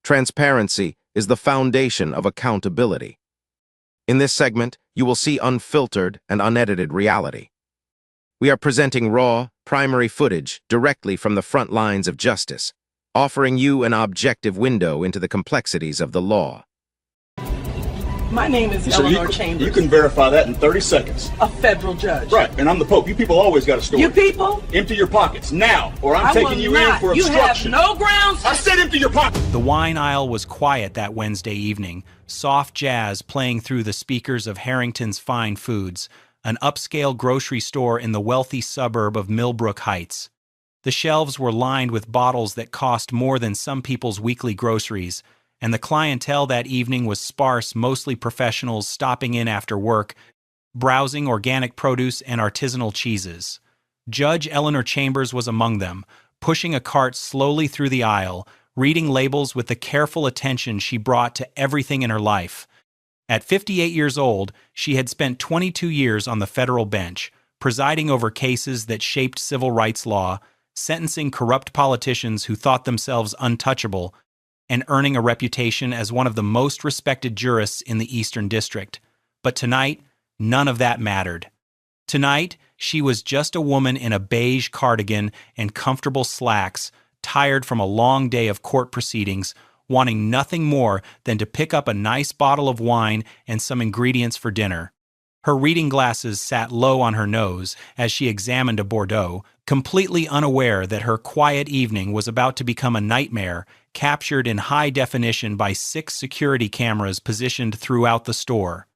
Transparency is the foundation of accountability. In this segment, you will see unfiltered and unedited reality. We are presenting raw, primary footage directly from the front lines of justice, offering you an objective window into the complexities of the law. My name is Eleanor Chambers. You can verify that in 30 seconds. A federal judge. Right, and I'm the Pope. You people always got a story. You people? Empty your pockets, now, or I'm taking you in for obstruction. You have no grounds. I said empty your pockets. The wine aisle was quiet that Wednesday evening, soft jazz playing through the speakers of Harrington's Fine Foods, an upscale grocery store in the wealthy suburb of Millbrook Heights. The shelves were lined with bottles that cost more than some people's weekly groceries, and the clientele that evening was sparse, mostly professionals stopping in after work, browsing organic produce and artisanal cheeses. Judge Eleanor Chambers was among them, pushing a cart slowly through the aisle, reading labels with the careful attention she brought to everything in her life. At 58 years old, she had spent 22 years on the federal bench, presiding over cases that shaped civil rights law, sentencing corrupt politicians who thought themselves untouchable, and earning a reputation as one of the most respected jurists in the Eastern District. But tonight, none of that mattered. Tonight, she was just a woman in a beige cardigan and comfortable slacks, tired from a long day of court proceedings, wanting nothing more than to pick up a nice bottle of wine and some ingredients for dinner. Her reading glasses sat low on her nose as she examined a Bordeaux, completely unaware that her quiet evening was about to become a nightmare, captured in high definition by 6 security cameras positioned throughout the store.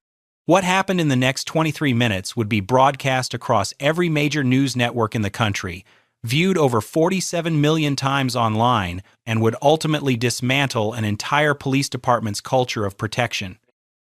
What happened in the next 23 minutes would be broadcast across every major news network in the country, viewed over 47 million times online, and would ultimately dismantle an entire police department's culture of protection.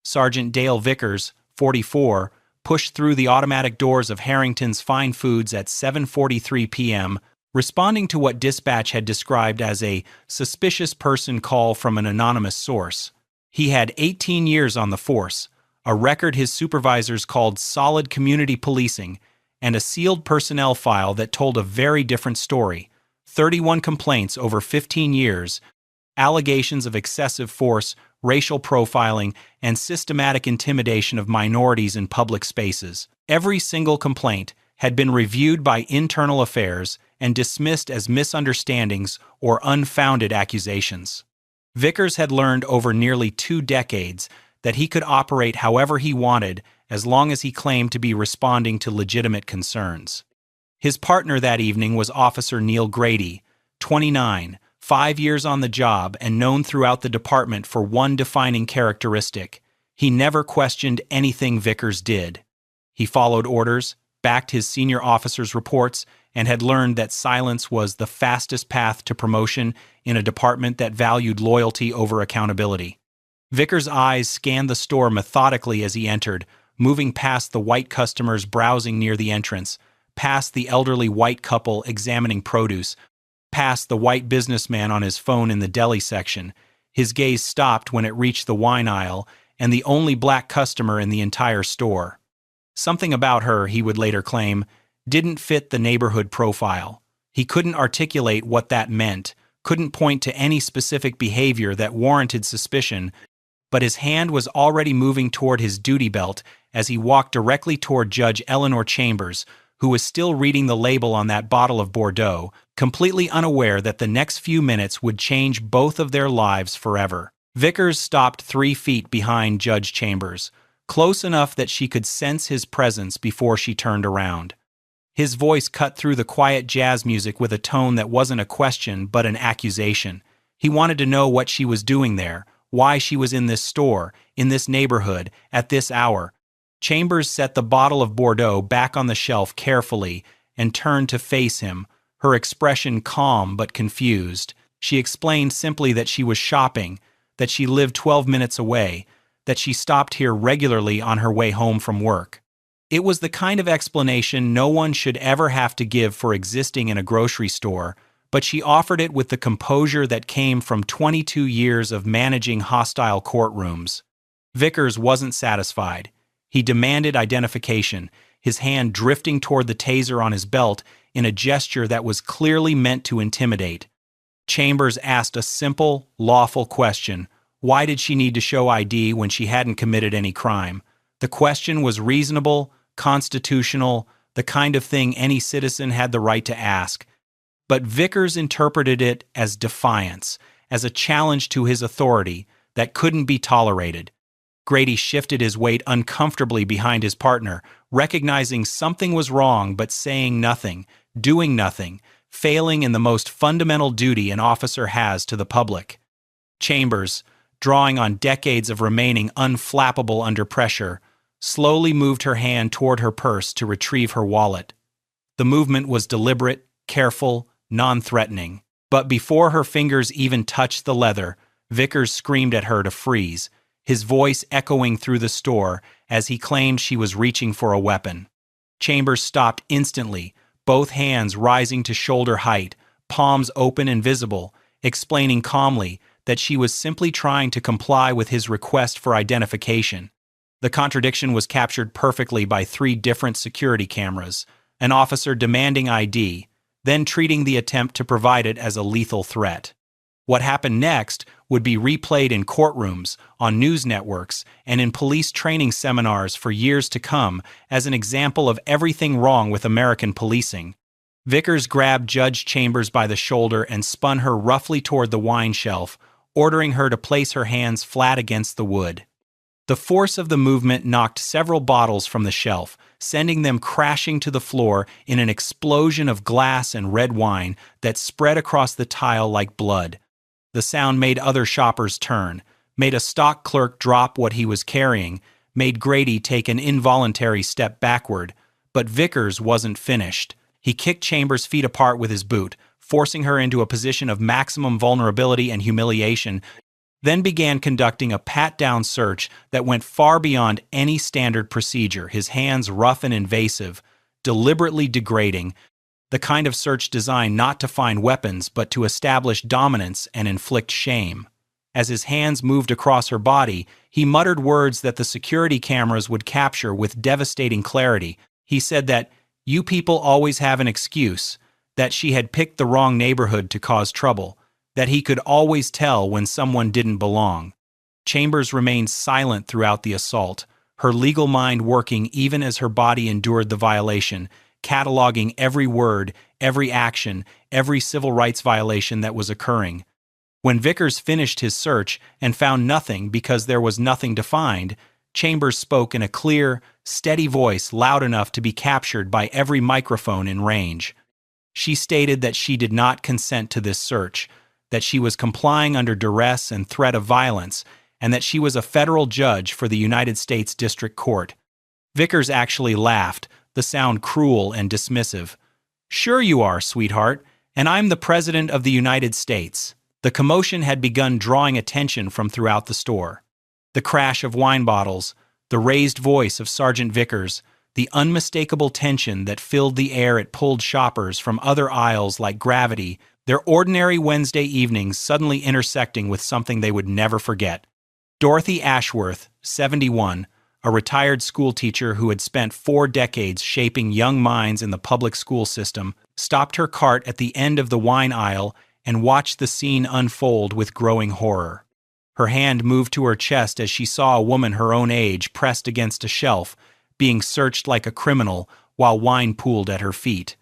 Sergeant Dale Vickers, 44, pushed through the automatic doors of Harrington's Fine Foods at 7:43 p.m., responding to what dispatch had described as a suspicious person call from an anonymous source. He had 18 years on the force, a record his supervisors called solid community policing, and a sealed personnel file that told a very different story: 31 complaints over 15 years, allegations of excessive force, racial profiling, and systematic intimidation of minorities in public spaces. Every single complaint had been reviewed by internal affairs and dismissed as misunderstandings or unfounded accusations. Vickers had learned over nearly 2 decades that he could operate however he wanted as long as he claimed to be responding to legitimate concerns. His partner that evening was Officer Neil Grady, 29, 5 years on the job and known throughout the department for one defining characteristic: he never questioned anything Vickers did. He followed orders, backed his senior officers' reports, and had learned that silence was the fastest path to promotion in a department that valued loyalty over accountability. Vickers' eyes scanned the store methodically as he entered, moving past the white customers browsing near the entrance, past the elderly white couple examining produce, past the white businessman on his phone in the deli section. His gaze stopped when it reached the wine aisle and the only black customer in the entire store. Something about her, he would later claim, didn't fit the neighborhood profile. He couldn't articulate what that meant, couldn't point to any specific behavior that warranted suspicion, but his hand was already moving toward his duty belt as he walked directly toward Judge Eleanor Chambers, who was still reading the label on that bottle of Bordeaux, completely unaware that the next few minutes would change both of their lives forever. Vickers stopped 3 feet behind Judge Chambers, close enough that she could sense his presence before she turned around. His voice cut through the quiet jazz music with a tone that wasn't a question but an accusation. He wanted to know what she was doing there, why she was in this store, in this neighborhood, at this hour. Chambers set the bottle of Bordeaux back on the shelf carefully and turned to face him, her expression calm but confused. She explained simply that she was shopping, that she lived 12 minutes away, that she stopped here regularly on her way home from work. It was the kind of explanation no one should ever have to give for existing in a grocery store, but she offered it with the composure that came from 22 years of managing hostile courtrooms. Vickers wasn't satisfied. He demanded identification, his hand drifting toward the taser on his belt in a gesture that was clearly meant to intimidate. Chambers asked a simple, lawful question. Why did she need to show ID when she hadn't committed any crime? The question was reasonable, constitutional, the kind of thing any citizen had the right to ask. But Vickers interpreted it as defiance, as a challenge to his authority that couldn't be tolerated. Grady shifted his weight uncomfortably behind his partner, recognizing something was wrong but saying nothing, doing nothing, failing in the most fundamental duty an officer has to the public. Chambers, drawing on decades of remaining unflappable under pressure, slowly moved her hand toward her purse to retrieve her wallet. The movement was deliberate, careful, non-threatening. But before her fingers even touched the leather, Vickers screamed at her to freeze, his voice echoing through the store as he claimed she was reaching for a weapon. Chambers stopped instantly, both hands rising to shoulder height, palms open and visible, explaining calmly that she was simply trying to comply with his request for identification. The contradiction was captured perfectly by 3 different security cameras, an officer demanding ID, then treating the attempt to provide it as a lethal threat. What happened next would be replayed in courtrooms, on news networks, and in police training seminars for years to come as an example of everything wrong with American policing. Vickers grabbed Judge Chambers by the shoulder and spun her roughly toward the wine shelf, ordering her to place her hands flat against the wood. The force of the movement knocked several bottles from the shelf, sending them crashing to the floor in an explosion of glass and red wine that spread across the tile like blood. The sound made other shoppers turn, made a stock clerk drop what he was carrying, made Grady take an involuntary step backward. But Vickers wasn't finished. He kicked Chambers' feet apart with his boot, forcing her into a position of maximum vulnerability and humiliation, then began conducting a pat-down search that went far beyond any standard procedure, his hands rough and invasive, deliberately degrading, the kind of search designed not to find weapons but to establish dominance and inflict shame. As his hands moved across her body, he muttered words that the security cameras would capture with devastating clarity. He said that, "You people always have an excuse," that she had picked the wrong neighborhood to cause trouble, that he could always tell when someone didn't belong. Chambers remained silent throughout the assault, her legal mind working even as her body endured the violation, cataloging every word, every action, every civil rights violation that was occurring. When Vickers finished his search and found nothing because there was nothing to find, Chambers spoke in a clear, steady voice loud enough to be captured by every microphone in range. She stated that she did not consent to this search, that she was complying under duress and threat of violence, and that she was a federal judge for the United States District Court. Vickers actually laughed, the sound cruel and dismissive. "Sure you are, sweetheart, and I'm the President of the United States." The commotion had begun drawing attention from throughout the store. The crash of wine bottles, the raised voice of Sergeant Vickers, the unmistakable tension that filled the air it pulled shoppers from other aisles like gravity, their ordinary Wednesday evenings suddenly intersecting with something they would never forget. Dorothy Ashworth, 71, a retired schoolteacher who had spent 4 decades shaping young minds in the public school system, stopped her cart at the end of the wine aisle and watched the scene unfold with growing horror. Her hand moved to her chest as she saw a woman her own age pressed against a shelf, being searched like a criminal while wine pooled at her feet.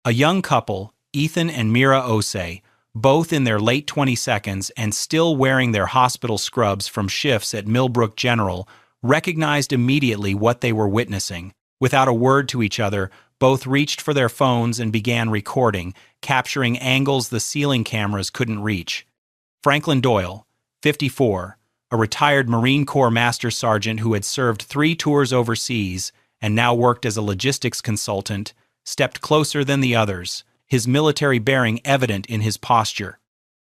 A young couple, Ethan and Mira Osei, both in their late 22s and still wearing their hospital scrubs from shifts at Millbrook General, recognized immediately what they were witnessing. Without a word to each other, both reached for their phones and began recording, capturing angles the ceiling cameras couldn't reach. Franklin Doyle, 54, a retired Marine Corps Master Sergeant who had served 3 tours overseas and now worked as a logistics consultant, stepped closer than the others, his military bearing evident in his posture.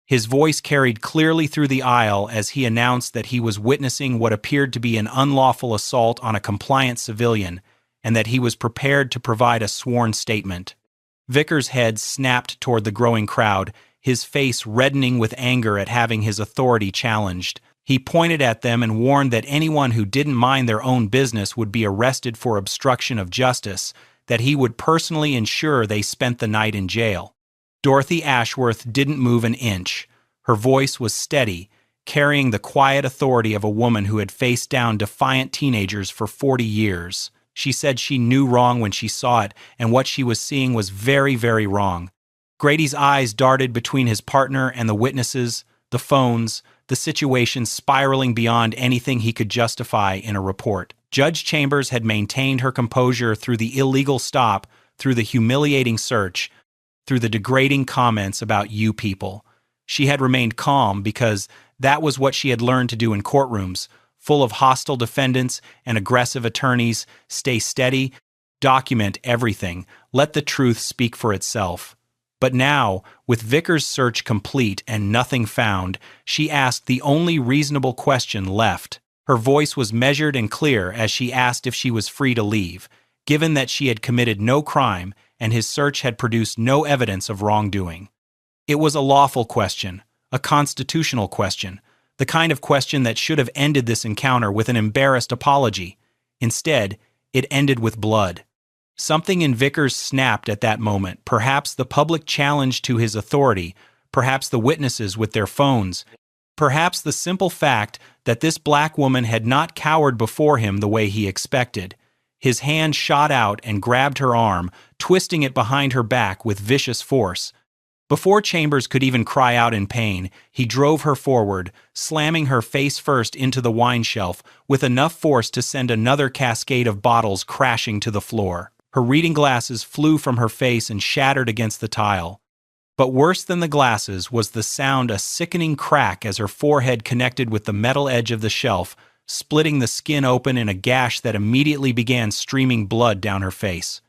His voice carried clearly through the aisle as he announced that he was witnessing what appeared to be an unlawful assault on a compliant civilian, and that he was prepared to provide a sworn statement. Vickers' head snapped toward the growing crowd, his face reddening with anger at having his authority challenged. He pointed at them and warned that anyone who didn't mind their own business would be arrested for obstruction of justice, that he would personally ensure they spent the night in jail. Dorothy Ashworth didn't move an inch. Her voice was steady, carrying the quiet authority of a woman who had faced down defiant teenagers for 40 years. She said she knew wrong when she saw it, and what she was seeing was very, very wrong. Grady's eyes darted between his partner and the witnesses, the phones, the situation spiraling beyond anything he could justify in a report. Judge Chambers had maintained her composure through the illegal stop, through the humiliating search, through the degrading comments about you people. She had remained calm because that was what she had learned to do in courtrooms, full of hostile defendants and aggressive attorneys. Stay steady, document everything, let the truth speak for itself. But now, with Vickers' search complete and nothing found, she asked the only reasonable question left. Her voice was measured and clear as she asked if she was free to leave, given that she had committed no crime and his search had produced no evidence of wrongdoing. It was a lawful question, a constitutional question, the kind of question that should have ended this encounter with an embarrassed apology. Instead, it ended with blood. Something in Vickers snapped at that moment, perhaps the public challenge to his authority, perhaps the witnesses with their phones, perhaps the simple fact that this black woman had not cowered before him the way he expected. His hand shot out and grabbed her arm, twisting it behind her back with vicious force. Before Chambers could even cry out in pain, he drove her forward, slamming her face first into the wine shelf with enough force to send another cascade of bottles crashing to the floor. Her reading glasses flew from her face and shattered against the tile. But worse than the glasses was the sound, a sickening crack as her forehead connected with the metal edge of the shelf, splitting the skin open in a gash that immediately began streaming blood down her face.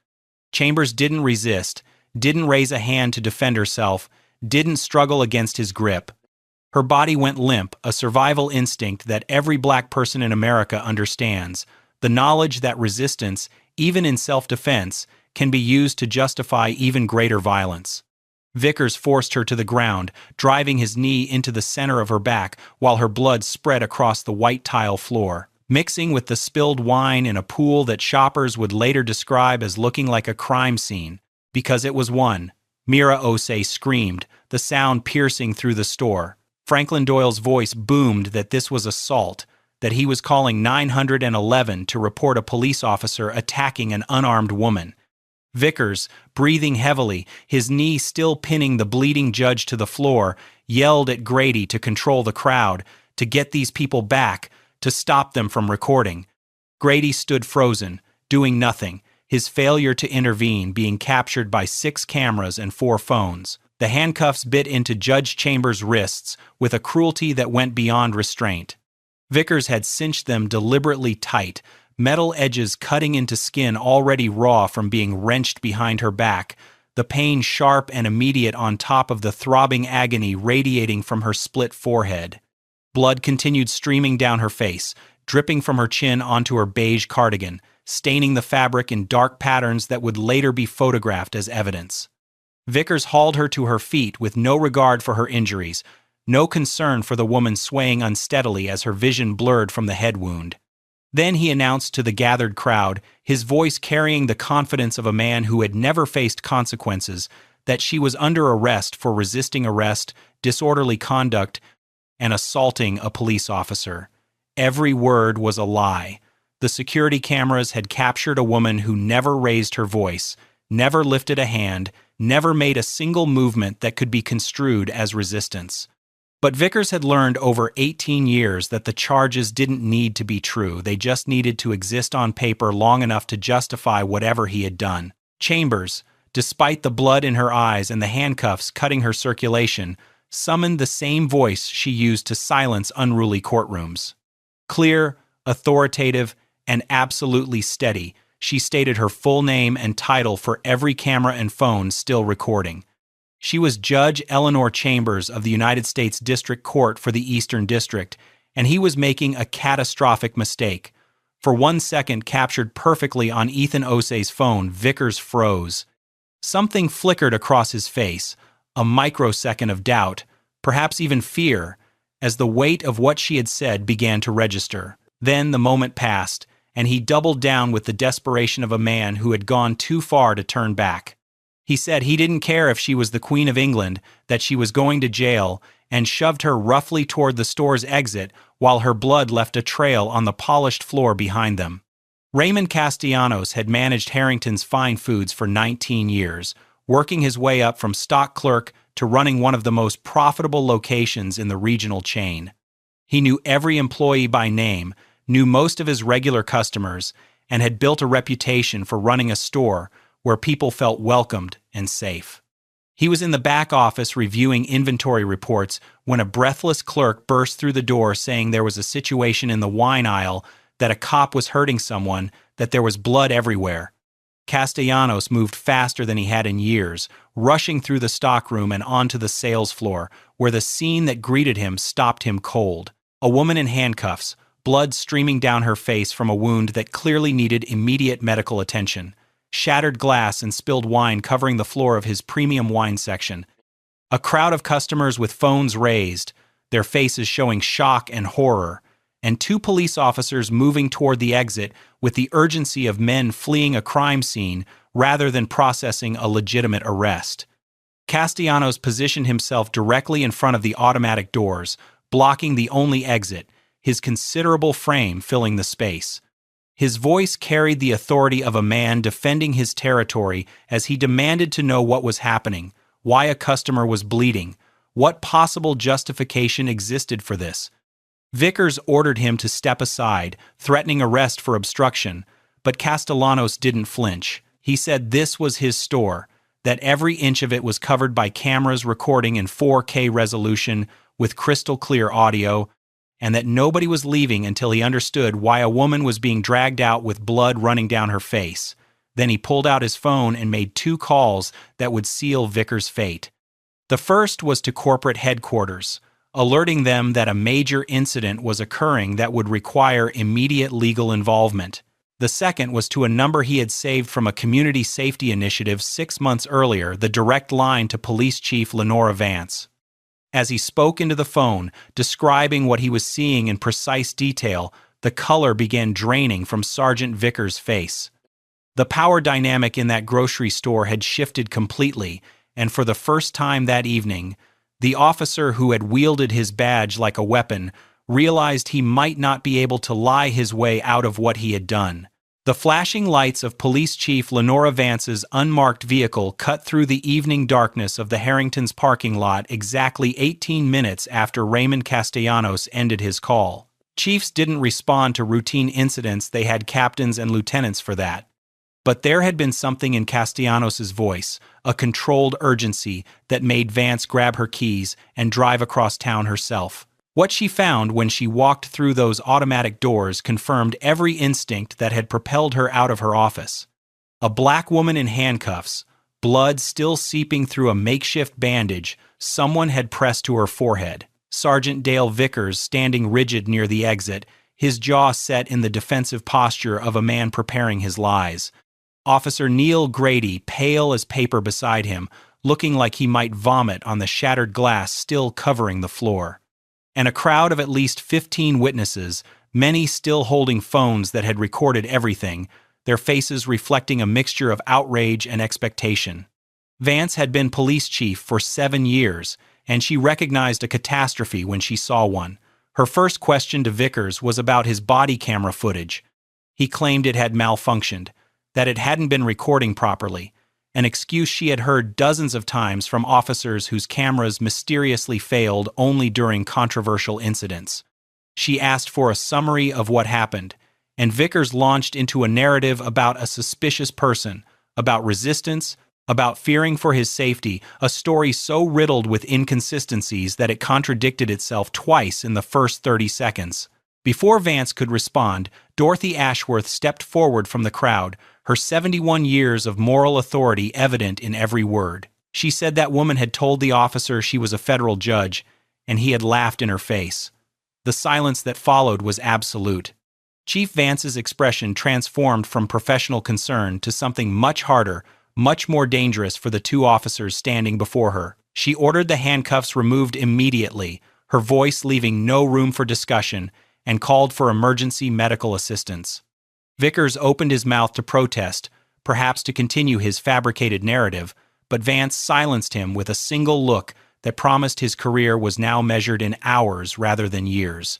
Chambers didn't resist, didn't raise a hand to defend herself, didn't struggle against his grip. Her body went limp, a survival instinct that every black person in America understands, the knowledge that resistance, even in self-defense, can be used to justify even greater violence. Vickers forced her to the ground, driving his knee into the center of her back while her blood spread across the white tile floor, mixing with the spilled wine in a pool that shoppers would later describe as looking like a crime scene. Because it was one. Mira Osei screamed, the sound piercing through the store. Franklin Doyle's voice boomed that this was assault, that he was calling 911 to report a police officer attacking an unarmed woman. Vickers, breathing heavily, his knee still pinning the bleeding judge to the floor, yelled at Grady to control the crowd, to get these people back, to stop them from recording. Grady stood frozen, doing nothing, his failure to intervene being captured by 6 cameras and 4 phones. The handcuffs bit into Judge Chambers' wrists with a cruelty that went beyond restraint. Vickers had cinched them deliberately tight, metal edges cutting into skin already raw from being wrenched behind her back, the pain sharp and immediate on top of the throbbing agony radiating from her split forehead. Blood continued streaming down her face, dripping from her chin onto her beige cardigan, staining the fabric in dark patterns that would later be photographed as evidence. Vickers hauled her to her feet with no regard for her injuries, no concern for the woman swaying unsteadily as her vision blurred from the head wound. Then he announced to the gathered crowd, his voice carrying the confidence of a man who had never faced consequences, that she was under arrest for resisting arrest, disorderly conduct, and assaulting a police officer. Every word was a lie. The security cameras had captured a woman who never raised her voice, never lifted a hand, never made a single movement that could be construed as resistance. But Vickers had learned over 18 years that the charges didn't need to be true. They just needed to exist on paper long enough to justify whatever he had done. Chambers, despite the blood in her eyes and the handcuffs cutting her circulation, summoned the same voice she used to silence unruly courtrooms. Clear, authoritative, and absolutely steady, she stated her full name and title for every camera and phone still recording. She was Judge Eleanor Chambers of the United States District Court for the Eastern District, and he was making a catastrophic mistake. For 1 second captured perfectly on Ethan Osei's phone, Vickers froze. Something flickered across his face, a microsecond of doubt, perhaps even fear, as the weight of what she had said began to register. Then the moment passed, and he doubled down with the desperation of a man who had gone too far to turn back. He said he didn't care if she was the Queen of England, that she was going to jail, and shoved her roughly toward the store's exit while her blood left a trail on the polished floor behind them. Raymond Castellanos had managed Harrington's Fine Foods for 19 years, working his way up from stock clerk to running one of the most profitable locations in the regional chain. He knew every employee by name, knew most of his regular customers, and had built a reputation for running a store where people felt welcomed and safe. He was in the back office reviewing inventory reports when a breathless clerk burst through the door saying there was a situation in the wine aisle, that a cop was hurting someone, that there was blood everywhere. Castellanos moved faster than he had in years, rushing through the stockroom and onto the sales floor, where the scene that greeted him stopped him cold. A woman in handcuffs, blood streaming down her face from a wound that clearly needed immediate medical attention. Shattered glass and spilled wine covering the floor of his premium wine section. A crowd of customers with phones raised, their faces showing shock and horror, and two police officers moving toward the exit with the urgency of men fleeing a crime scene rather than processing a legitimate arrest. Castellanos positioned himself directly in front of the automatic doors, blocking the only exit, his considerable frame filling the space. His voice carried the authority of a man defending his territory as he demanded to know what was happening, why a customer was bleeding, what possible justification existed for this. Vickers ordered him to step aside, threatening arrest for obstruction, but Castellanos didn't flinch. He said this was his store, that every inch of it was covered by cameras recording in 4K resolution with crystal clear audio, and that nobody was leaving until he understood why a woman was being dragged out with blood running down her face. Then he pulled out his phone and made 2 calls that would seal Vickers' fate. The first was to corporate headquarters, alerting them that a major incident was occurring that would require immediate legal involvement. The second was to a number he had saved from a community safety initiative 6 months earlier, the direct line to Police Chief Lenora Vance. As he spoke into the phone, describing what he was seeing in precise detail, the color began draining from Sergeant Vickers' face. The power dynamic in that grocery store had shifted completely, and for the first time that evening, the officer who had wielded his badge like a weapon realized he might not be able to lie his way out of what he had done. The flashing lights of Police Chief Lenora Vance's unmarked vehicle cut through the evening darkness of the Harrington's parking lot exactly 18 minutes after Raymond Castellanos ended his call. Chiefs didn't respond to routine incidents, they had captains and lieutenants for that. But there had been something in Castellanos' voice, a controlled urgency that made Vance grab her keys and drive across town herself. What she found when she walked through those automatic doors confirmed every instinct that had propelled her out of her office. A black woman in handcuffs, blood still seeping through a makeshift bandage someone had pressed to her forehead. Sergeant Dale Vickers standing rigid near the exit, his jaw set in the defensive posture of a man preparing his lies. Officer Neil Grady, pale as paper beside him, looking like he might vomit on the shattered glass still covering the floor. And a crowd of at least 15 witnesses, many still holding phones that had recorded everything, their faces reflecting a mixture of outrage and expectation. Vance had been police chief for 7 years, and she recognized a catastrophe when she saw one. Her first question to Vickers was about his body camera footage. He claimed it had malfunctioned, that it hadn't been recording properly, an excuse she had heard dozens of times from officers whose cameras mysteriously failed only during controversial incidents. She asked for a summary of what happened, and Vickers launched into a narrative about a suspicious person, about resistance, about fearing for his safety, a story so riddled with inconsistencies that it contradicted itself twice in the first 30 seconds. Before Vance could respond, Dorothy Ashworth stepped forward from the crowd, her 71 years of moral authority evident in every word. She said that woman had told the officer she was a federal judge, and he had laughed in her face. The silence that followed was absolute. Chief Vance's expression transformed from professional concern to something much harder, much more dangerous for the 2 officers standing before her. She ordered the handcuffs removed immediately, her voice leaving no room for discussion, and called for emergency medical assistance. Vickers opened his mouth to protest, perhaps to continue his fabricated narrative, but Vance silenced him with a single look that promised his career was now measured in hours rather than years.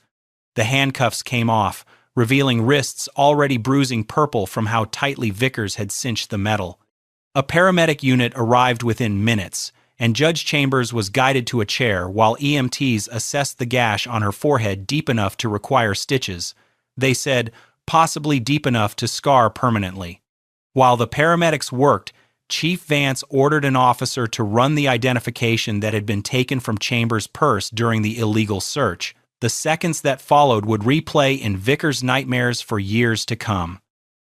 The handcuffs came off, revealing wrists already bruising purple from how tightly Vickers had cinched the metal. A paramedic unit arrived within minutes, and Judge Chambers was guided to a chair while EMTs assessed the gash on her forehead deep enough to require stitches. They said, possibly deep enough to scar permanently. While the paramedics worked, Chief Vance ordered an officer to run the identification that had been taken from Chambers' purse during the illegal search. The seconds that followed would replay in Vickers' nightmares for years to come.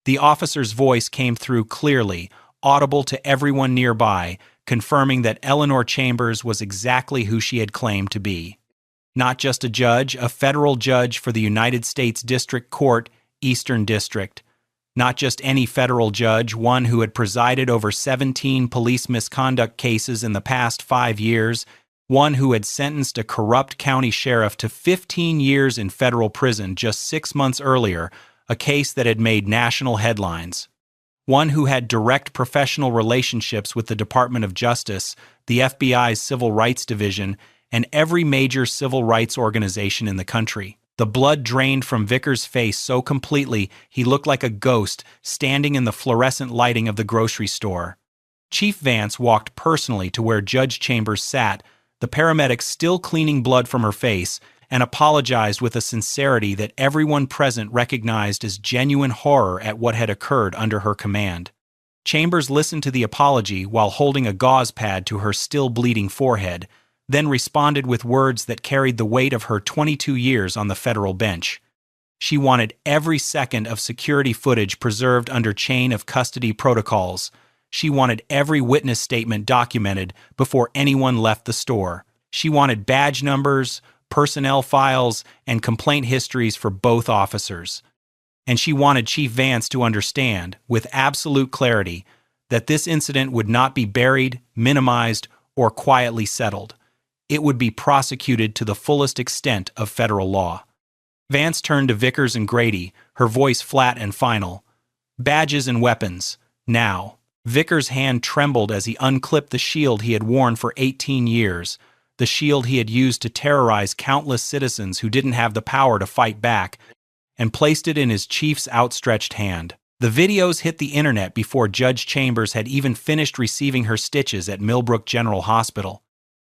The officer's voice came through clearly, audible to everyone nearby, confirming that Eleanor Chambers was exactly who she had claimed to be. Not just a judge, a federal judge for the United States District Court, Eastern District. Not just any federal judge, one who had presided over 17 police misconduct cases in the past 5 years, one who had sentenced a corrupt county sheriff to 15 years in federal prison just 6 months earlier, a case that had made national headlines. One who had direct professional relationships with the Department of Justice, the FBI's Civil Rights Division, and every major civil rights organization in the country. The blood drained from Vickers' face so completely he looked like a ghost standing in the fluorescent lighting of the grocery store. Chief Vance walked personally to where Judge Chambers sat, the paramedic still cleaning blood from her face, and apologized with a sincerity that everyone present recognized as genuine horror at what had occurred under her command. Chambers listened to the apology while holding a gauze pad to her still bleeding forehead, then responded with words that carried the weight of her 22 years on the federal bench. She wanted every second of security footage preserved under chain of custody protocols. She wanted every witness statement documented before anyone left the store. She wanted badge numbers, personnel files, and complaint histories for both officers. And she wanted Chief Vance to understand, with absolute clarity, that this incident would not be buried, minimized, or quietly settled. It would be prosecuted to the fullest extent of federal law. Vance turned to Vickers and Grady, her voice flat and final. Badges and weapons, now. Vickers' hand trembled as he unclipped the shield he had worn for 18 years, the shield he had used to terrorize countless citizens who didn't have the power to fight back, and placed it in his chief's outstretched hand. The videos hit the internet before Judge Chambers had even finished receiving her stitches at Millbrook General Hospital.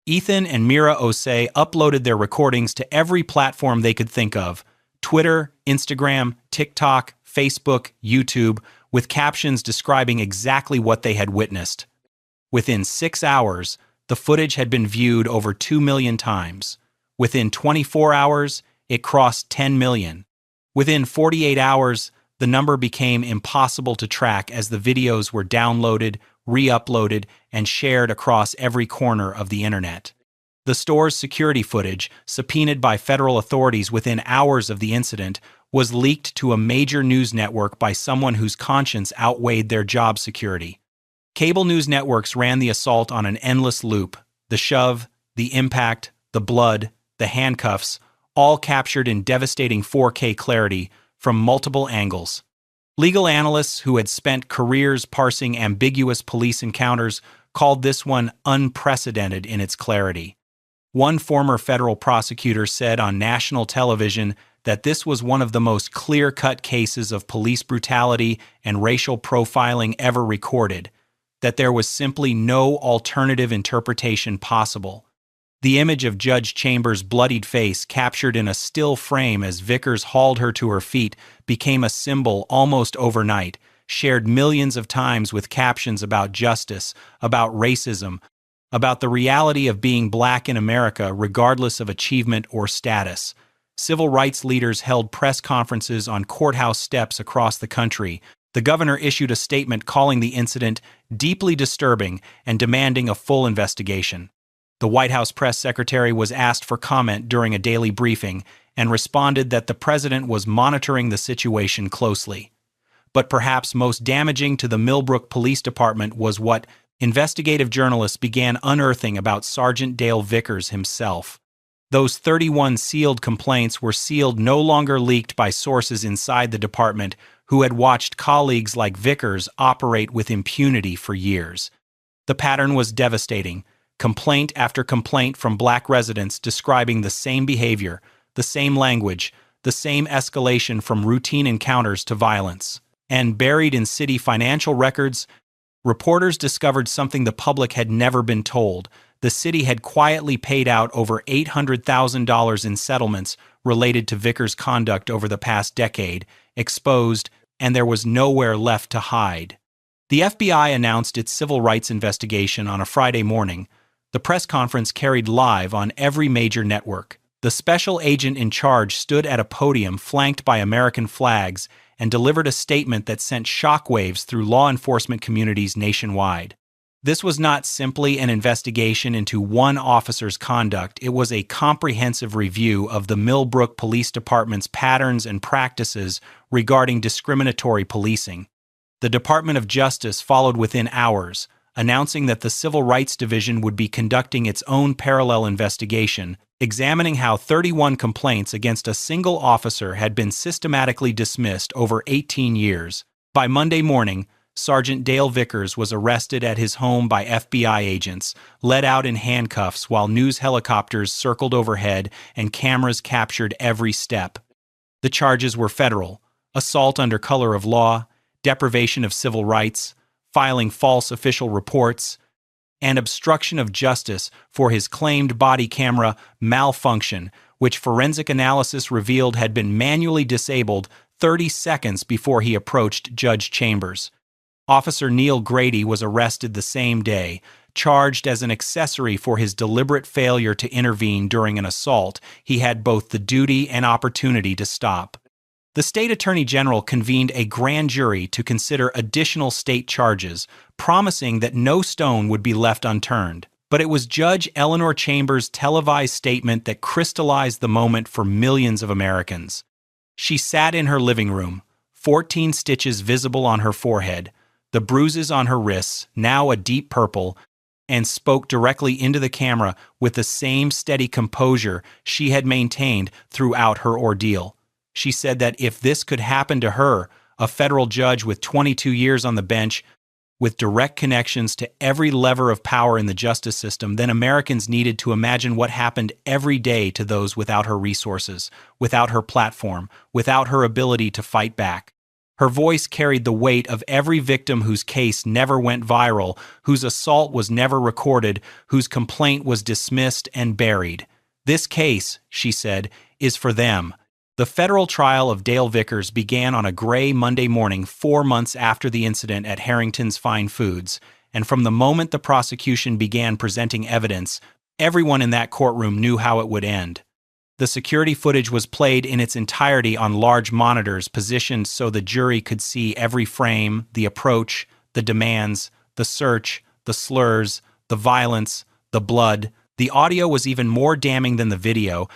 Ethan and Mira Osei uploaded their recordings to every platform they could think of: Twitter, Instagram, TikTok, Facebook, YouTube, with captions describing exactly what they had witnessed. Within 6 hours, the footage had been viewed over 2 million times. Within 24 hours, it crossed 10 million. Within 48 hours, the number became impossible to track as the videos were downloaded, re-uploaded, and shared across every corner of the internet. The store's security footage, subpoenaed by federal authorities within hours of the incident, was leaked to a major news network by someone whose conscience outweighed their job security. Cable news networks ran the assault on an endless loop: the shove, the impact, the blood, the handcuffs, all captured in devastating 4K clarity from multiple angles. Legal analysts who had spent careers parsing ambiguous police encounters called this one unprecedented in its clarity. One former federal prosecutor said on national television that this was one of the most clear-cut cases of police brutality and racial profiling ever recorded, that there was simply no alternative interpretation possible. The image of Judge Chambers' bloodied face captured in a still frame as Vickers hauled her to her feet became a symbol almost overnight, shared millions of times with captions about justice, about racism, about the reality of being black in America regardless of achievement or status. Civil rights leaders held press conferences on courthouse steps across the country. The governor issued a statement calling the incident deeply disturbing and demanding a full investigation. The White House press secretary was asked for comment during a daily briefing and responded that the president was monitoring the situation closely. But perhaps most damaging to the Millbrook Police Department was what investigative journalists began unearthing about Sergeant Dale Vickers himself. Those 31 sealed complaints were sealed no longer leaked by sources inside the department who had watched colleagues like Vickers operate with impunity for years. The pattern was devastating. Complaint after complaint from black residents describing the same behavior, the same language, the same escalation from routine encounters to violence. And buried in city financial records, reporters discovered something the public had never been told. The city had quietly paid out over $800,000 in settlements related to Vickers' conduct over the past decade, exposed, and there was nowhere left to hide. The FBI announced its civil rights investigation on a Friday morning. The press conference carried live on every major network. The special agent in charge stood at a podium flanked by American flags and delivered a statement that sent shockwaves through law enforcement communities nationwide. This was not simply an investigation into one officer's conduct, it was a comprehensive review of the Millbrook Police Department's patterns and practices regarding discriminatory policing. The Department of Justice followed within hours, announcing that the Civil Rights Division would be conducting its own parallel investigation, examining how 31 complaints against a single officer had been systematically dismissed over 18 years. By Monday morning, Sergeant Dale Vickers was arrested at his home by FBI agents, led out in handcuffs while news helicopters circled overhead and cameras captured every step. The charges were federal: assault under color of law, deprivation of civil rights, filing false official reports, and obstruction of justice for his claimed body camera malfunction, which forensic analysis revealed had been manually disabled 30 seconds before he approached Judge Chambers. Officer Neil Grady was arrested the same day, charged as an accessory for his deliberate failure to intervene during an assault he had both the duty and opportunity to stop. The state attorney general convened a grand jury to consider additional state charges, promising that no stone would be left unturned. But it was Judge Eleanor Chambers' televised statement that crystallized the moment for millions of Americans. She sat in her living room, 14 stitches visible on her forehead, the bruises on her wrists, now a deep purple, and spoke directly into the camera with the same steady composure she had maintained throughout her ordeal. She said that if this could happen to her, a federal judge with 22 years on the bench, with direct connections to every lever of power in the justice system, then Americans needed to imagine what happened every day to those without her resources, without her platform, without her ability to fight back. Her voice carried the weight of every victim whose case never went viral, whose assault was never recorded, whose complaint was dismissed and buried. This case, she said, is for them. The federal trial of Dale Vickers began on a gray Monday morning 4 months after the incident at Harrington's Fine Foods, and from the moment the prosecution began presenting evidence, everyone in that courtroom knew how it would end. The security footage was played in its entirety on large monitors positioned so the jury could see every frame, the approach, the demands, the search, the slurs, the violence, the blood. The audio was even more damning than the video,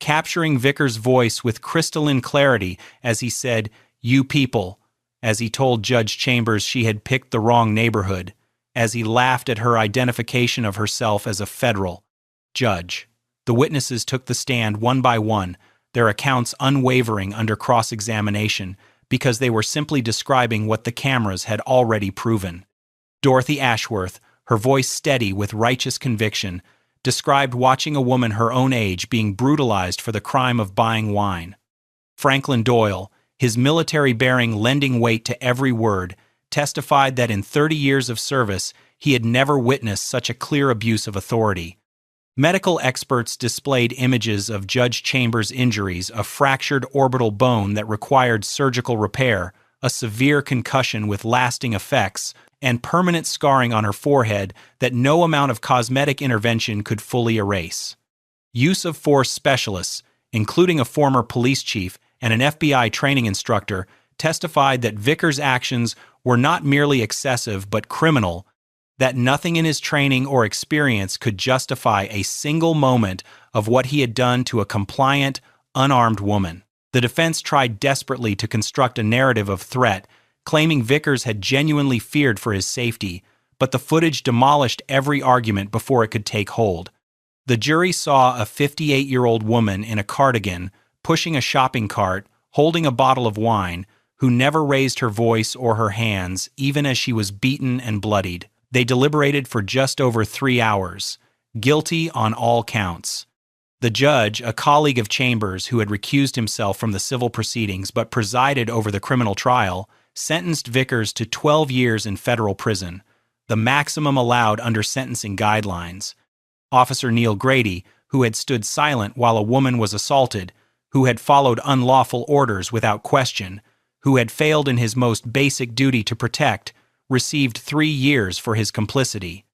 capturing Vickers' voice with crystalline clarity as he said, "You people," as he told Judge Chambers she had picked the wrong neighborhood, as he laughed at her identification of herself as a federal judge. The witnesses took the stand one by one, their accounts unwavering under cross-examination, because they were simply describing what the cameras had already proven. Dorothy Ashworth, her voice steady with righteous conviction, described watching a woman her own age being brutalized for the crime of buying wine. Franklin Doyle, his military bearing lending weight to every word, testified that in 30 years of service he had never witnessed such a clear abuse of authority. Medical experts displayed images of Judge Chambers' injuries, a fractured orbital bone that required surgical repair, a severe concussion with lasting effects, and permanent scarring on her forehead that no amount of cosmetic intervention could fully erase. Use of force specialists, including a former police chief and an FBI training instructor, testified that Vickers' actions were not merely excessive but criminal, that nothing in his training or experience could justify a single moment of what he had done to a compliant, unarmed woman. The defense tried desperately to construct a narrative of threat, claiming Vickers had genuinely feared for his safety, but the footage demolished every argument before it could take hold. The jury saw a 58-year-old woman in a cardigan, pushing a shopping cart, holding a bottle of wine, who never raised her voice or her hands, even as she was beaten and bloodied. They deliberated for just over 3 hours. Guilty on all counts. The judge, a colleague of Chambers who had recused himself from the civil proceedings but presided over the criminal trial, sentenced Vickers to 12 years in federal prison, the maximum allowed under sentencing guidelines. Officer Neil Grady, who had stood silent while a woman was assaulted, who had followed unlawful orders without question, who had failed in his most basic duty to protect, received 3 years for his complicity.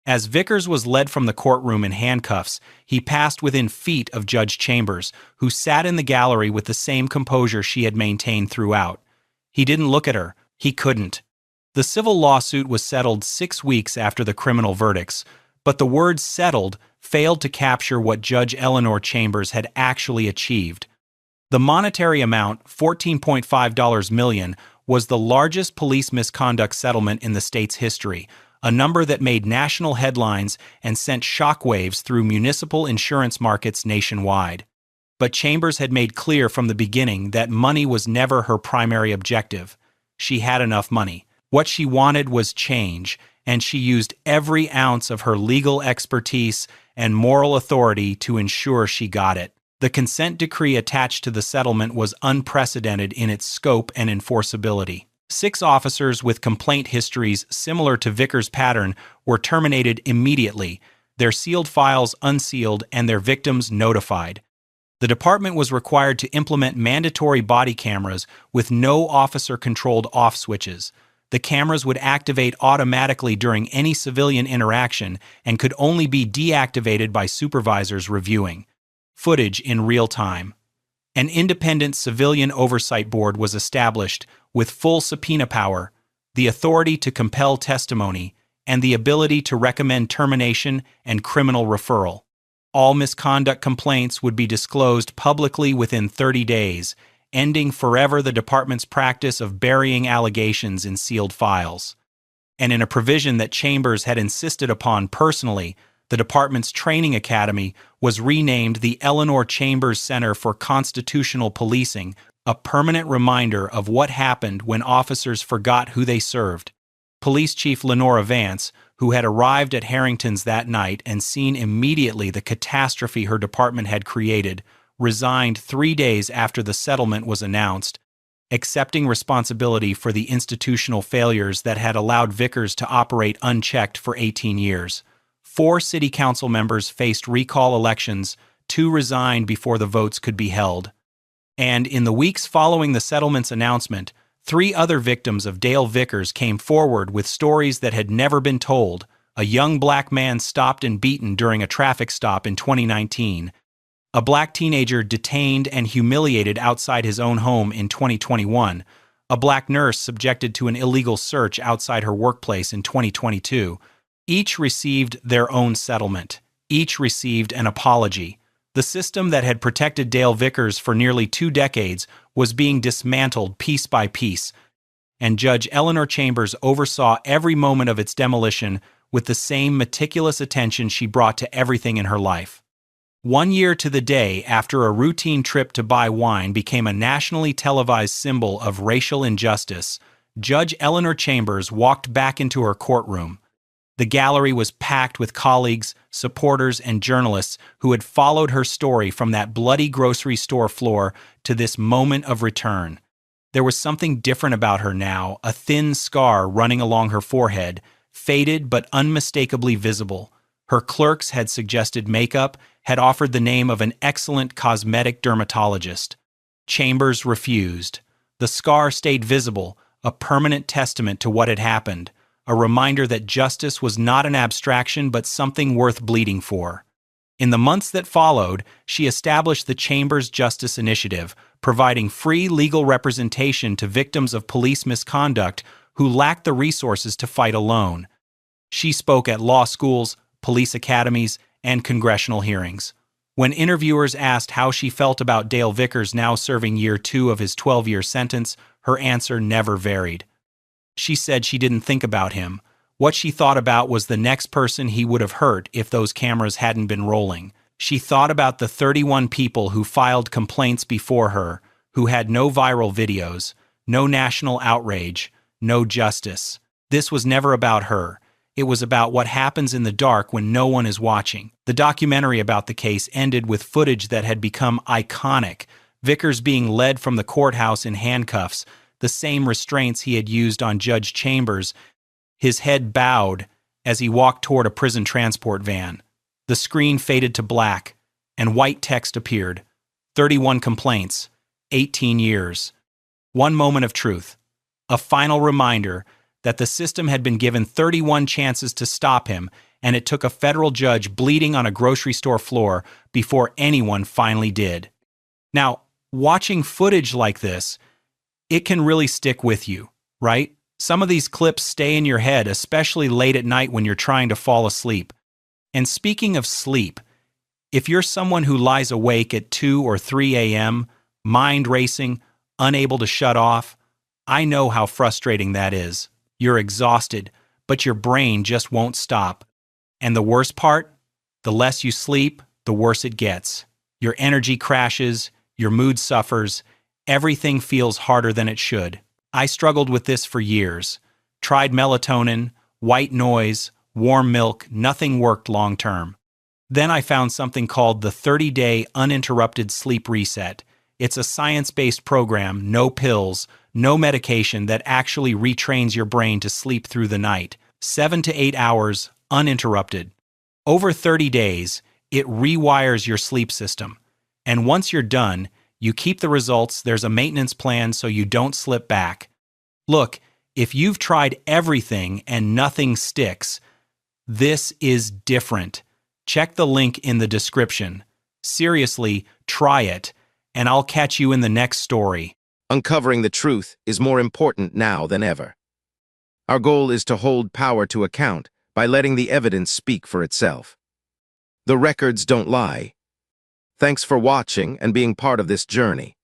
As Vickers was led from the courtroom in handcuffs, he passed within feet of Judge Chambers, who sat in the gallery with the same composure she had maintained throughout. He didn't look at her. He couldn't. The civil lawsuit was settled 6 weeks after the criminal verdicts, but the word settled failed to capture what Judge Eleanor Chambers had actually achieved. The monetary amount, $14.5 million, was the largest police misconduct settlement in the state's history, a number that made national headlines and sent shockwaves through municipal insurance markets nationwide. But Chambers had made clear from the beginning that money was never her primary objective. She had enough money. What she wanted was change, and she used every ounce of her legal expertise and moral authority to ensure she got it. The consent decree attached to the settlement was unprecedented in its scope and enforceability. 6 officers with complaint histories similar to Vickers' pattern were terminated immediately, their sealed files unsealed, and their victims notified. The department was required to implement mandatory body cameras with no officer-controlled off switches. The cameras would activate automatically during any civilian interaction and could only be deactivated by supervisors reviewing footage in real time. An independent civilian oversight board was established with full subpoena power, the authority to compel testimony, and the ability to recommend termination and criminal referral. All misconduct complaints would be disclosed publicly within 30 days, ending forever the department's practice of burying allegations in sealed files. And in a provision that Chambers had insisted upon personally, the department's training academy was renamed the Eleanor Chambers Center for Constitutional Policing, a permanent reminder of what happened when officers forgot who they served. Police Chief Lenora Vance, who had arrived at Harrington's that night and seen immediately the catastrophe her department had created, resigned 3 days after the settlement was announced, accepting responsibility for the institutional failures that had allowed Vickers to operate unchecked for 18 years. 4 city council members faced recall elections, 2 resigned before the votes could be held. And in the weeks following the settlement's announcement, 3 other victims of Dale Vickers came forward with stories that had never been told. A young black man stopped and beaten during a traffic stop in 2019. A black teenager detained and humiliated outside his own home in 2021. A black nurse subjected to an illegal search outside her workplace in 2022. Each received their own settlement. Each received an apology. The system that had protected Dale Vickers for nearly 2 decades was being dismantled piece by piece, and Judge Eleanor Chambers oversaw every moment of its demolition with the same meticulous attention she brought to everything in her life. 1 year to the day after a routine trip to buy wine became a nationally televised symbol of racial injustice, Judge Eleanor Chambers walked back into her courtroom. The gallery was packed with colleagues, supporters, and journalists who had followed her story from that bloody grocery store floor to this moment of return. There was something different about her now, a thin scar running along her forehead, faded but unmistakably visible. Her clerks had suggested makeup, had offered the name of an excellent cosmetic dermatologist. Chambers refused. The scar stayed visible, a permanent testament to what had happened. A reminder that justice was not an abstraction but something worth bleeding for. In the months that followed, she established the Chambers Justice Initiative, providing free legal representation to victims of police misconduct who lacked the resources to fight alone. She spoke at law schools, police academies, and congressional hearings. When interviewers asked how she felt about Dale Vickers now serving year 2 of his 12-year sentence, her answer never varied. She said she didn't think about him. What she thought about was the next person he would have hurt if those cameras hadn't been rolling. She thought about the 31 people who filed complaints before her, who had no viral videos, no national outrage, no justice. This was never about her. It was about what happens in the dark when no one is watching. The documentary about the case ended with footage that had become iconic. Vickers being led from the courthouse in handcuffs, the same restraints he had used on Judge Chambers, his head bowed as he walked toward a prison transport van. The screen faded to black, and white text appeared. 31 complaints, 18 years. One moment of truth. A final reminder that the system had been given 31 chances to stop him, and it took a federal judge bleeding on a grocery store floor before anyone finally did. Now, watching footage like this, it can really stick with you, right? Some of these clips stay in your head, especially late at night when you're trying to fall asleep. And speaking of sleep, if you're someone who lies awake at 2 or 3 a.m., mind racing, unable to shut off, I know how frustrating that is. You're exhausted, but your brain just won't stop. And the worst part? The less you sleep, the worse it gets. Your energy crashes, your mood suffers, everything feels harder than it should. I struggled with this for years. Tried melatonin, white noise, warm milk, nothing worked long term. Then I found something called the 30-day uninterrupted sleep reset. It's a science-based program, no pills, no medication, that actually retrains your brain to sleep through the night. 7 to 8 hours, uninterrupted. Over 30 days, it rewires your sleep system. And once you're done, you keep the results. There's a maintenance plan so you don't slip back. Look, if you've tried everything and nothing sticks, this is different. Check the link in the description. Seriously, try it, and I'll catch you in the next story. Uncovering the truth is more important now than ever. Our goal is to hold power to account by letting the evidence speak for itself. The records don't lie. Thanks for watching and being part of this journey.